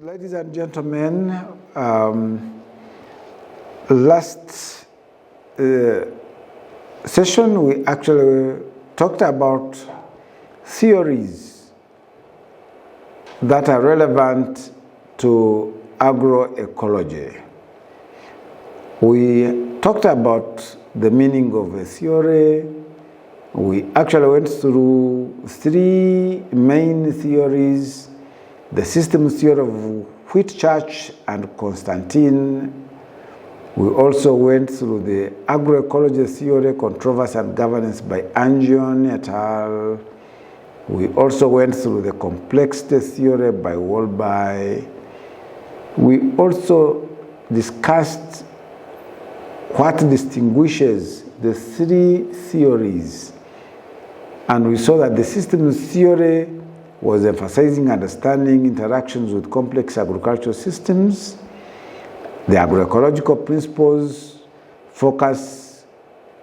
Ladies and gentlemen, last session we actually talked about theories that are relevant to agroecology. We talked about the meaning of a theory. We actually went through three main theories: the system theory of Whitchurch and Constantine. We also went through the agroecology theory, controversy and governance by Angion et al. We also went through the complexity theory by Wolby. We also discussed what distinguishes the three theories. And we saw that the system theory was emphasizing understanding interactions with complex agricultural systems. The agroecological principles focus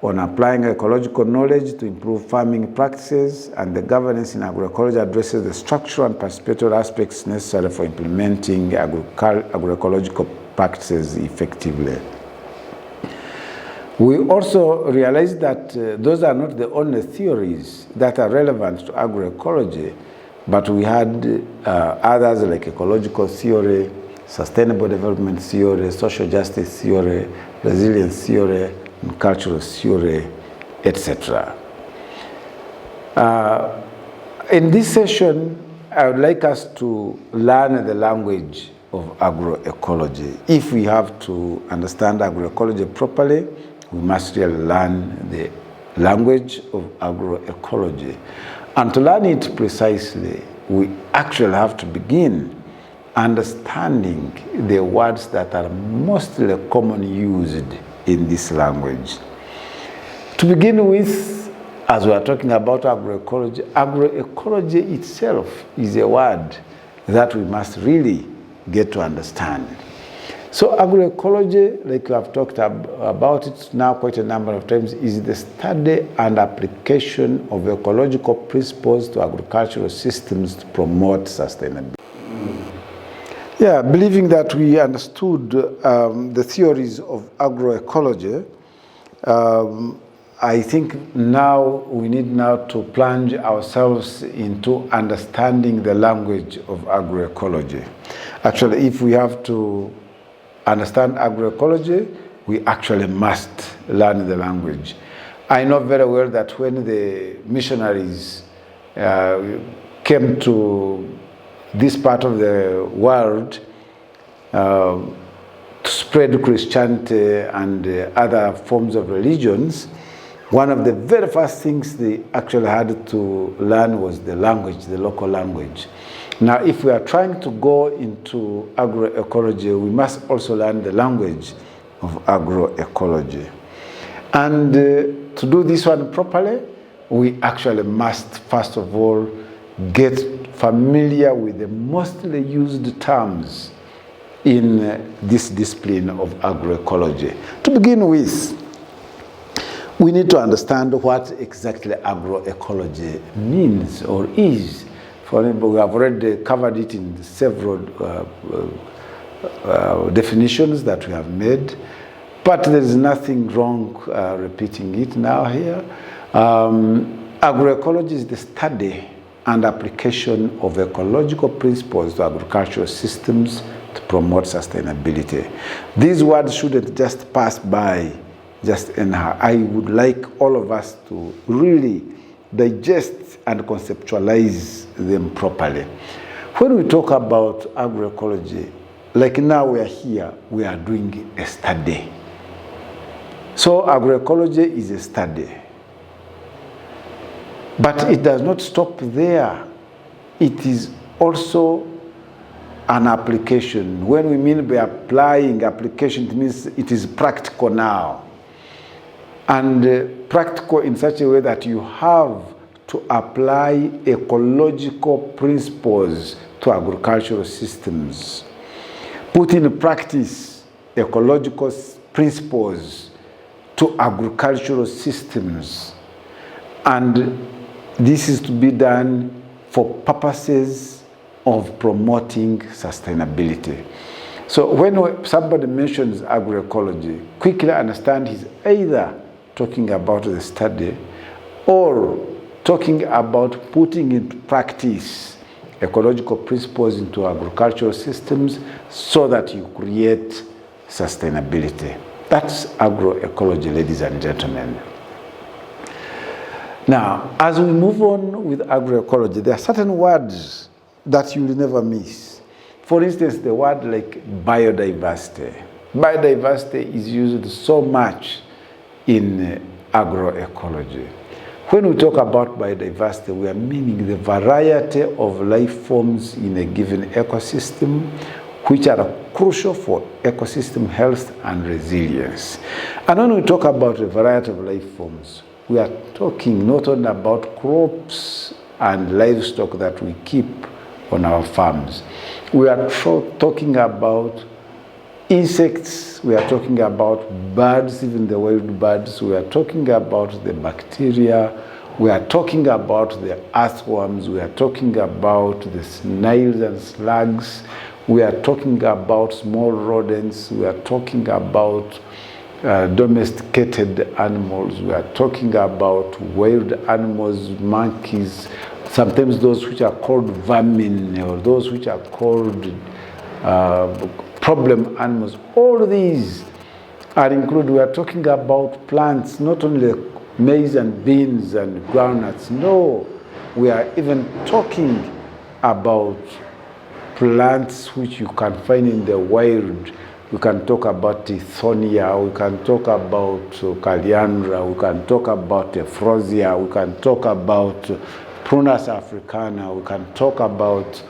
on applying ecological knowledge to improve farming practices, and the governance in agroecology addresses the structural and participatory aspects necessary for implementing agroecological practices effectively. We also realized that those are not the only theories that are relevant to agroecology, but we had others like ecological theory, sustainable development theory, social justice theory, resilience theory, and cultural theory, etc. In this session, I would like us to learn the language of agroecology. If we have to understand agroecology properly, we must really learn the language of agroecology. And to learn it precisely, we actually have to begin understanding the words that are mostly commonly used in this language. To begin with, as we are talking about agroecology itself is a word that we must really get to understand. So agroecology, like we have talked about it now quite a number of times, is the study and application of ecological principles to agricultural systems to promote sustainability. Yeah, believing that we understood the theories of agroecology, I think now we need to plunge ourselves into understanding the language of agroecology. Actually, if we have to understand agroecology, we actually must learn the language. I know very well that when the missionaries came to this part of the world to spread Christianity and other forms of religions, one of the very first things they actually had to learn was the language, the local language. Now, if we are trying to go into agroecology, we must also learn the language of agroecology. And to do this one properly, we actually must, first of all, get familiar with the mostly used terms in this discipline of agroecology. To begin with, we need to understand what exactly agroecology means or is. For example, we have already covered it in several definitions that we have made, but there is nothing wrong repeating it now here. Agroecology is the study and application of ecological principles to agricultural systems to promote sustainability. These words shouldn't just pass by just anyhow. I would like all of us to really digest and conceptualize them properly. When we talk about agroecology, like now we are here, we are doing a study. So agroecology is a study. But it does not stop there. It is also an application. When we mean by applying application, it means it is practical now. And practical in such a way that you have to apply ecological principles to agricultural systems. Put in practice ecological principles to agricultural systems. And this is to be done for purposes of promoting sustainability. So when somebody mentions agroecology, quickly understand he's either talking about the study or talking about putting into practice ecological principles into agricultural systems so that you create sustainability. That's agroecology, ladies and gentlemen. Now, as we move on with agroecology, there are certain words that you will never miss. For instance, the word like biodiversity. Biodiversity is used so much in agroecology. When we talk about biodiversity, we are meaning the variety of life forms in a given ecosystem, which are crucial for ecosystem health and resilience. And when we talk about a variety of life forms, we are talking not only about crops and livestock that we keep on our farms. We are talking about insects, we are talking about birds, even the wild birds, we are talking about the bacteria, we are talking about the earthworms, we are talking about the snails and slugs, we are talking about small rodents, we are talking about domesticated animals, we are talking about wild animals, monkeys, sometimes those which are called vermin or those which are called problem animals. All these are included. We are talking about plants, not only maize and beans and groundnuts. No, we are even talking about plants which you can find in the wild. We can talk about Tithonia, we can talk about Caliandra, we can talk about Euphrosia, we can talk about Prunus africana, we can talk about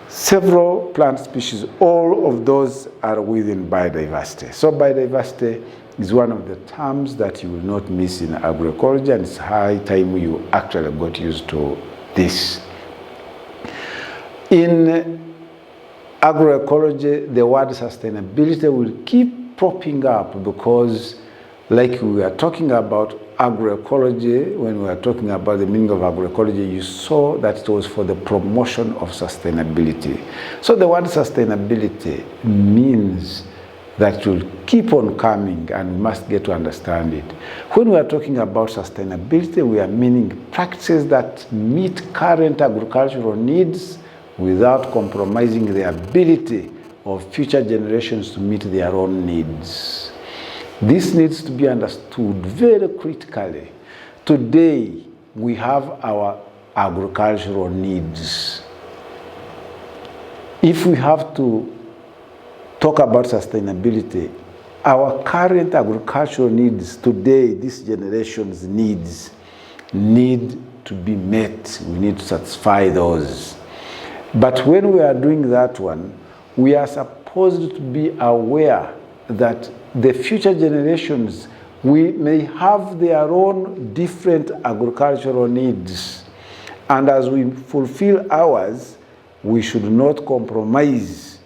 several plant species. All of those are within biodiversity. So biodiversity is one of the terms that you will not miss in agroecology, and it's high time you actually got used to this. In agroecology, the word sustainability will keep popping up because, like we are talking about agroecology, when we are talking about the meaning of agroecology, you saw that it was for the promotion of sustainability. So the word sustainability means that will keep on coming, and we must get to understand it. When we are talking about sustainability, we are meaning practices that meet current agricultural needs without compromising the ability of future generations to meet their own needs. This needs to be understood very critically. Today, we have our agricultural needs. If we have to talk about sustainability, our current agricultural needs today, this generation's needs, need to be met. We need to satisfy those. But when we are doing that one, we are supposed to be aware that the future generations may have their own different agricultural needs. And as we fulfill ours, we should not compromise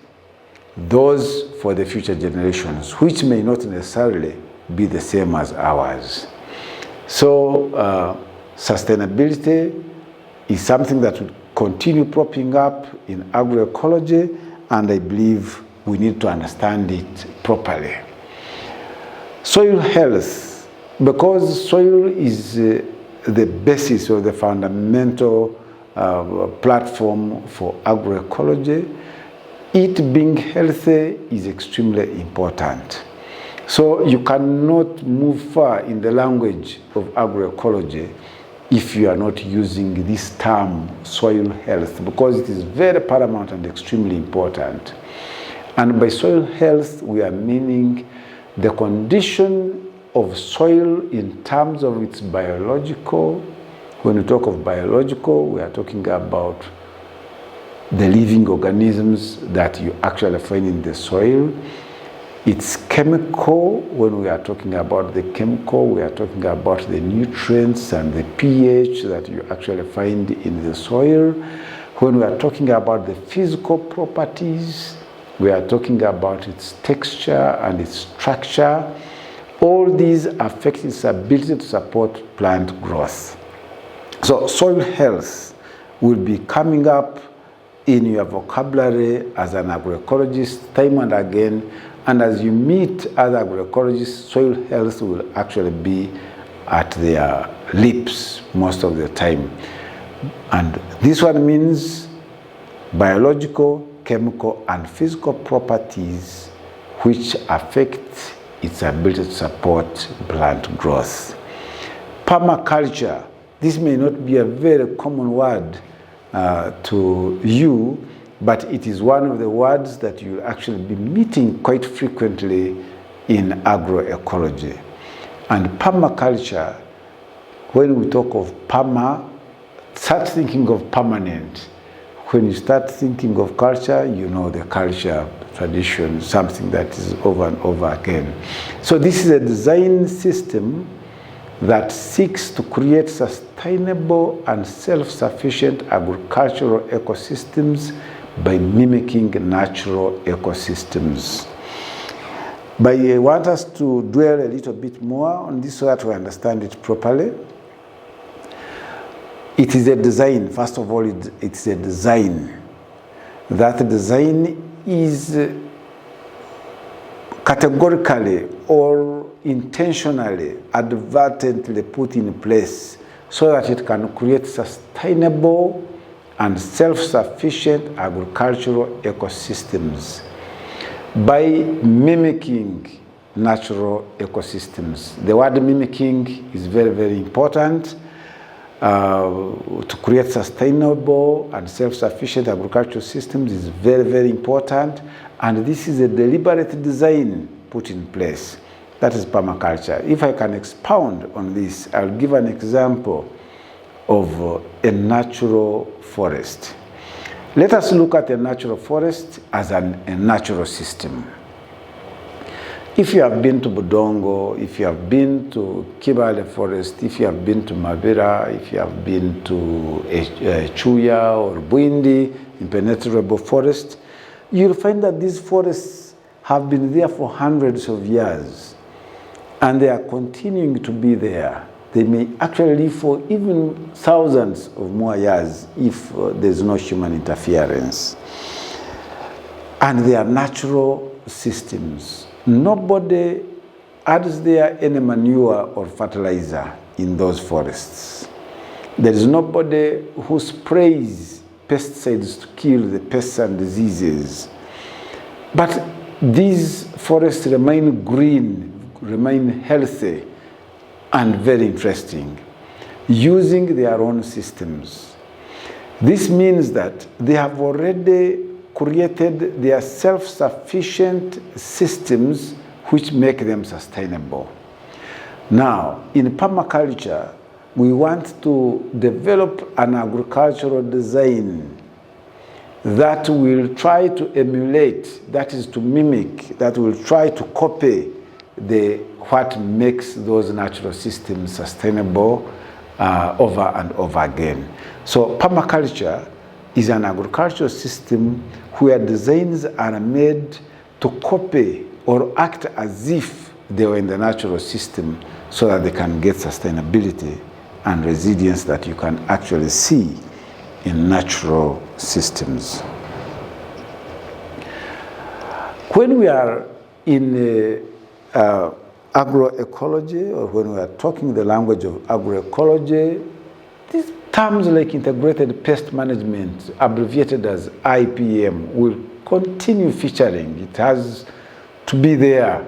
those for the future generations, which may not necessarily be the same as ours. So sustainability is something that will continue propping up in agroecology, and I believe we need to understand it properly. Soil health, because soil is the basis or the fundamental platform for agroecology, it being healthy is extremely important. So you cannot move far in the language of agroecology if you are not using this term soil health, because it is very paramount and extremely important. And by soil health, we are meaning the condition of soil in terms of its biological. When we talk of biological, we are talking about the living organisms that you actually find in the soil. It's chemical. When we are talking about the chemical, we are talking about the nutrients and the pH that you actually find in the soil. When we are talking about the physical properties, we are talking about its texture and its structure. All these affect its ability to support plant growth. So soil health will be coming up in your vocabulary as an agroecologist time and again, and as you meet other agroecologists, soil health will actually be at their lips most of the time. And this one means biological, chemical, and physical properties which affect its ability to support plant growth. Permaculture, this may not be a very common word to you, but it is one of the words that you'll actually be meeting quite frequently in agroecology. And permaculture, when we talk of perma, start thinking of permanent. When you start thinking of culture, you know the culture, tradition, something that is over and over again. So this is a design system that seeks to create sustainable and self-sufficient agricultural ecosystems by mimicking natural ecosystems. But I want us to dwell a little bit more on this so that we understand it properly. It is a design. First of all, it's a design. That design is categorically or intentionally, advertently put in place so that it can create sustainable and self-sufficient agricultural ecosystems by mimicking natural ecosystems. The word mimicking is very, very important. To create sustainable and self-sufficient agricultural systems is very, very important. And this is a deliberate design put in place. That is permaculture. If I can expound on this, I'll give an example of a natural forest. Let us look at a natural forest as a natural system. If you have been to Budongo, if you have been to Kibale Forest, if you have been to Mabera, if you have been to Chuya or Bwindi, impenetrable forest, you'll find that these forests have been there for hundreds of years, and they are continuing to be there. They may actually live for even thousands of more years if there's no human interference. And they are natural systems. Nobody adds there any manure or fertilizer in those forests. There is nobody who sprays pesticides to kill the pests and diseases. But these forests remain green, remain healthy, and very interesting, using their own systems. This means that they have already created their self-sufficient systems which make them sustainable. Now, in permaculture, we want to develop an agricultural design that will try to emulate, that is to mimic, that will try to copy what makes those natural systems sustainable over and over again. So permaculture is an agricultural system where designs are made to copy or act as if they were in the natural system so that they can get sustainability and resilience that you can actually see in natural systems. When we are in agroecology, or when we are talking the language of agroecology, these terms like integrated pest management, abbreviated as IPM, will continue featuring. It has to be there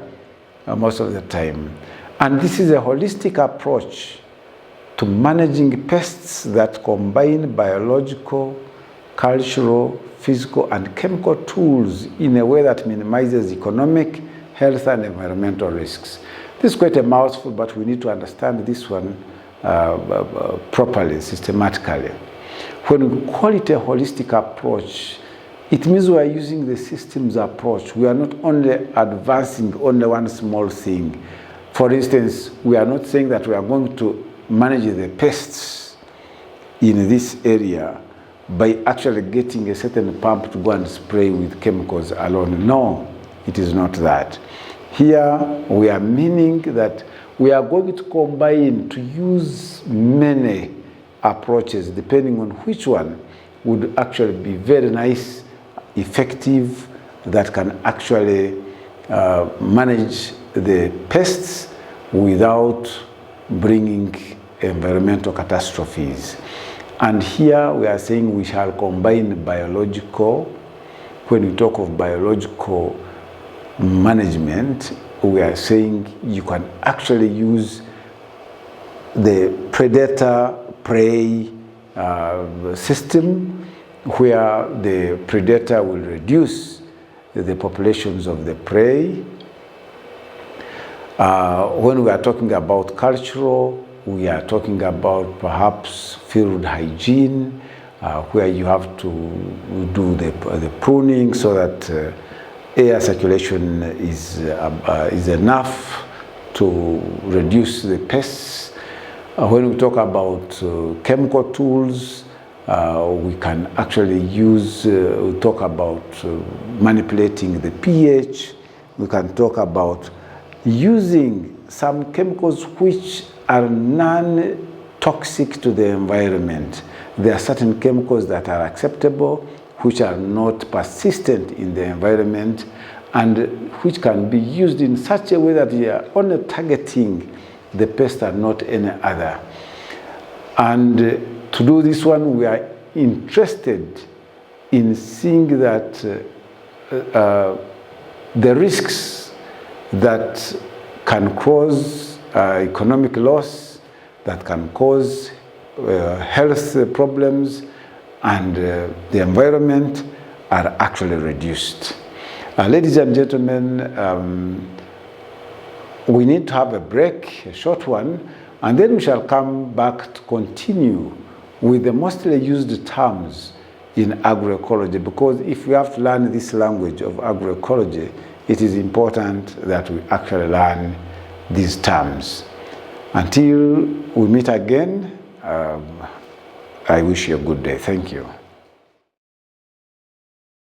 most of the time. And this is a holistic approach to managing pests that combine biological, cultural, physical, and chemical tools in a way that minimizes economic, health, and environmental risks. This is quite a mouthful, but we need to understand this one properly, systematically. When we call it a holistic approach, it means we are using the systems approach. We are not only advancing only one small thing. For instance, we are not saying that we are going to manage the pests in this area by actually getting a certain pump to go and spray with chemicals alone. No, it is not that. Here we are meaning that we are going to combine, to use many approaches depending on which one would actually be very nice, effective, that can actually manage the pests without bringing environmental catastrophes. And here we are saying we shall combine biological. When we talk of biological management, we are saying you can actually use the predator-prey system, where the predator will reduce the populations of the prey. When we are talking about cultural, we are talking about perhaps field hygiene, where you have to do the pruning so that air circulation is enough to reduce the pests. When we talk about chemical tools, we can actually use, we talk about manipulating the pH. We can talk about using some chemicals which are non-toxic to the environment. There are certain chemicals that are acceptable, which are not persistent in the environment, and which can be used in such a way that you are only targeting the pest and not any other. And to do this one, we are interested in seeing that the risks that can cause economic loss, that can cause health problems, and the environment are actually reduced. Ladies and gentlemen, we need to have a break, a short one, and then we shall come back to continue with the mostly used terms in agroecology, because if we have to learn this language of agroecology, it is important that we actually learn these terms. Until we meet again, I wish you a good day. Thank you.